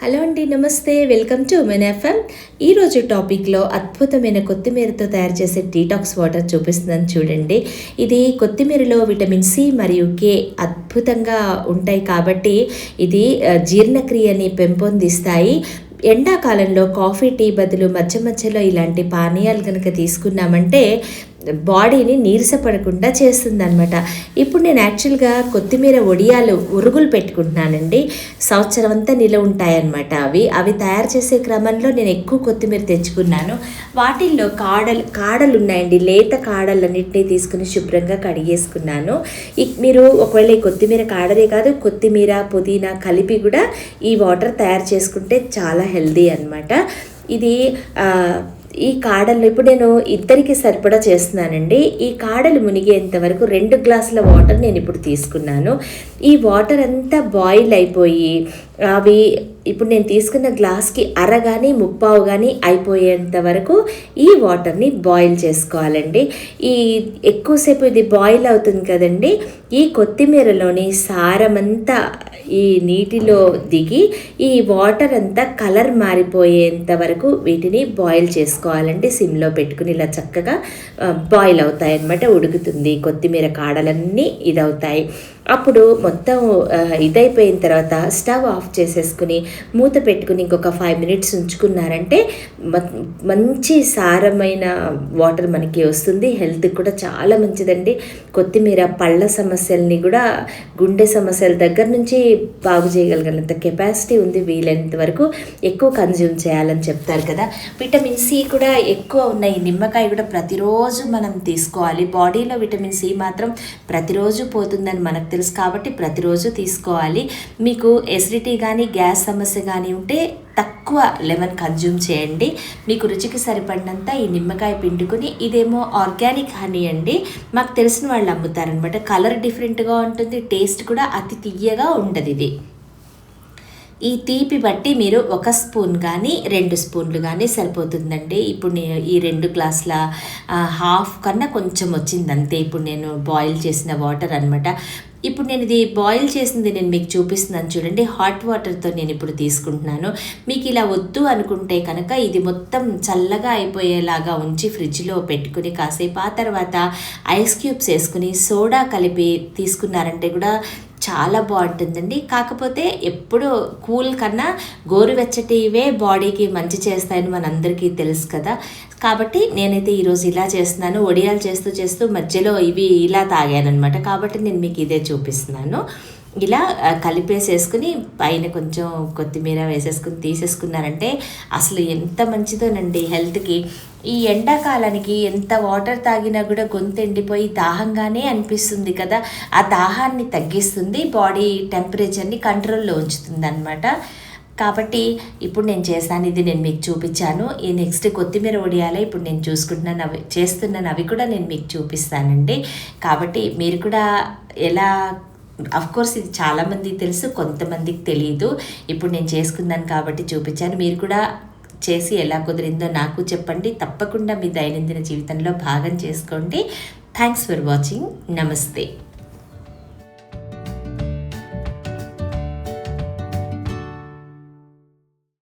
Hello అండి, నమస్తే. Welcome to women FM. ఈరోజు టాపిక్లో అద్భుతమైన కొత్తిమీరతో తయారు చేసే డీటాక్స్ వాటర్ చూపిస్తున్నాను చూడండి. ఇది కొత్తిమీరలో విటమిన్ సి మరియు కే అద్భుతంగా ఉంటాయి కాబట్టి ఇది జీర్ణక్రియని పెంపొందిస్తాయి. ఎండాకాలంలో కాఫీ టీ బదులు మధ్య మధ్యలో ఇలాంటి పానీయాలు కనుక తీసుకున్నామంటే బాడీని నీరసపడకుండా చేస్తుందన్నమాట. ఇప్పుడు నేను యాక్చువల్గా కొత్తిమీర వడియాలు ఉరుగులు పెట్టుకుంటున్నానండి. సంవత్సరం అంతా నిలవ ఉంటాయన్నమాట. అవి తయారు చేసే క్రమంలో నేను ఎక్కువ కొత్తిమీర తెచ్చుకున్నాను. వాటిల్లో కాడలు ఉన్నాయండి. లేత కాడలన్నింటినీ తీసుకుని శుభ్రంగా కడిగేసుకున్నాను. మీరు ఒకవేళ ఈ కొత్తిమీర కాడలే కాదు, కొత్తిమీర పుదీనా కలిపి కూడా ఈ వాటర్ తయారు చేసుకుంటే చాలా హెల్దీ అన్నమాట. ఇది ఈ కాడలు ఇప్పుడు నేను ఇద్దరికి సరిపడా చేస్తున్నానండి. ఈ కాడలు మునిగేంత వరకు 2 గ్లాసుల వాటర్ నేను ఇప్పుడు తీసుకున్నాను. ఈ వాటర్ అంతా బాయిల్ అయిపోయి అవి ఇప్పుడు నేను తీసుకున్న గ్లాస్కి అర కానీ ముప్పావు కానీ అయిపోయేంత వరకు ఈ వాటర్ని బాయిల్ చేసుకోవాలండి. ఈ ఎక్కువసేపు ఇది బాయిల్ అవుతుంది కదండి, ఈ కొత్తిమీరలోని సారమంతా ఈ నీటిలో దిగి ఈ వాటర్ అంతా కలర్ మారిపోయేంత వరకు వీటిని బాయిల్ చేసుకోవాలండి. సిమ్లో పెట్టుకుని ఇలా చక్కగా బాయిల్ అవుతాయి అన్నమాట. ఉడుకుతుంది, కొత్తిమీర కాడలన్నీ ఇదవుతాయి. అప్పుడు మొత్తం ఇదైపోయిన తర్వాత స్టవ్ ఆఫ్ చేసేసుకుని మూత పెట్టుకుని ఇంకొక 5 మినిట్స్ ఉంచుకున్నారంటే మంచి సారమైన వాటర్ మనకి వస్తుంది. హెల్త్కి కూడా చాలా మంచిదండి. కొత్తిమీర పళ్ళ సమస్యల్ని కూడా, గుండె సమస్యల దగ్గర నుంచి బాగు చేయగలిగినంత కెపాసిటీ ఉంది. వీలైనంత వరకు ఎక్కువ కన్జ్యూమ్ చేయాలని చెప్తారు కదా. విటమిన్ సి కూడా ఎక్కువ ఉన్న ఈ నిమ్మకాయ కూడా ప్రతిరోజు మనం తీసుకోవాలి. బాడీలో విటమిన్ సి మాత్రం ప్రతిరోజు పోతుందని మనకు తెలుసు కాబట్టి ప్రతిరోజు తీసుకోవాలి. మీకు ఎసిడిటీ కానీ గ్యాస్ సమస్య కానీ ఉంటే తక్కువ లెమన్ కన్జ్యూమ్ చేయండి. మీకు రుచికి సరిపడినంత ఈ నిమ్మకాయ పిండుకొని, ఇదేమో ఆర్గానిక్ హనీ అండి, మాకు తెలిసిన వాళ్ళు అమ్ముతారనమాట. కలర్ డిఫరెంట్గా ఉంటుంది, టేస్ట్ కూడా అతి తియ్యగా ఉండదు. ఇది ఈ తీపి బట్టి మీరు 1 స్పూన్ కానీ 2 స్పూన్లు కానీ సరిపోతుందండి. ఇప్పుడు నేను ఈ 2 గ్లాసుల హాఫ్ కన్నా కొంచెం వచ్చింది అంతే. ఇప్పుడు నేను బాయిల్ చేసిన వాటర్ అనమాట. ఇప్పుడు నేను ఇది బాయిల్ చేసింది నేను మీకు చూపిస్తున్నాను చూడండి. హాట్ వాటర్తో నేను ఇప్పుడు తీసుకుంటున్నాను. మీకు ఇలా వద్దు అనుకుంటే కనుక ఇది మొత్తం చల్లగా అయిపోయేలాగా ఉంచి ఫ్రిడ్జ్లో పెట్టుకుని కాసేపు ఆ తర్వాత ఐస్ క్యూబ్స్ వేసుకుని సోడా కలిపి తీసుకున్నారంటే కూడా చాలా బాగుంటుందండి. కాకపోతే ఎప్పుడు కూల్ కన్నా గోరువెచ్చటివే బాడీకి మంచి చేస్తాయని మనందరికీ తెలుసు కదా. కాబట్టి నేనైతే ఈరోజు ఇలా చేస్తున్నాను. వడియాలు చేస్తూ మధ్యలో ఇవి ఇలా తాగానమాట. కాబట్టి నేను మీకు ఇదే చూపిస్తున్నాను. ఇలా కలిపేసేసుకుని పైన కొంచెం కొత్తిమీర వేసేసుకుని తీసేసుకున్నారంటే అసలు ఎంత మంచిదోనండి హెల్త్కి. ఈ ఎండాకాలానికి ఎంత వాటర్ తాగినా కూడా గొంతు ఎండిపోయి దాహంగానే అనిపిస్తుంది కదా. ఆ దాహాన్ని తగ్గిస్తుంది, బాడీ టెంపరేచర్ని కంట్రోల్లో ఉంచుతుంది అన్నమాట. కాబట్టి ఇప్పుడు నేను చేస్తాను, ఇది నేను మీకు చూపించాను. ఈ నెక్స్ట్ కొత్తిమీర వడియాలే ఇప్పుడు నేను చూసుకుంటున్నాను, అవి చేస్తున్నాను, అవి కూడా నేను మీకు చూపిస్తానండి. కాబట్టి మీరు కూడా ఎలా, అఫ్కోర్స్ ఇది చాలామందికి తెలుసు, కొంతమందికి తెలియదు. ఇప్పుడు నేను చేసుకున్నాను కాబట్టి చూపించాను. మీరు కూడా చేసి ఎలా కుదిరిందో నాకు చెప్పండి. తప్పకుండా మీ దైనందిన జీవితంలో భాగం చేసుకోండి. Thanks for watching. నమస్తే.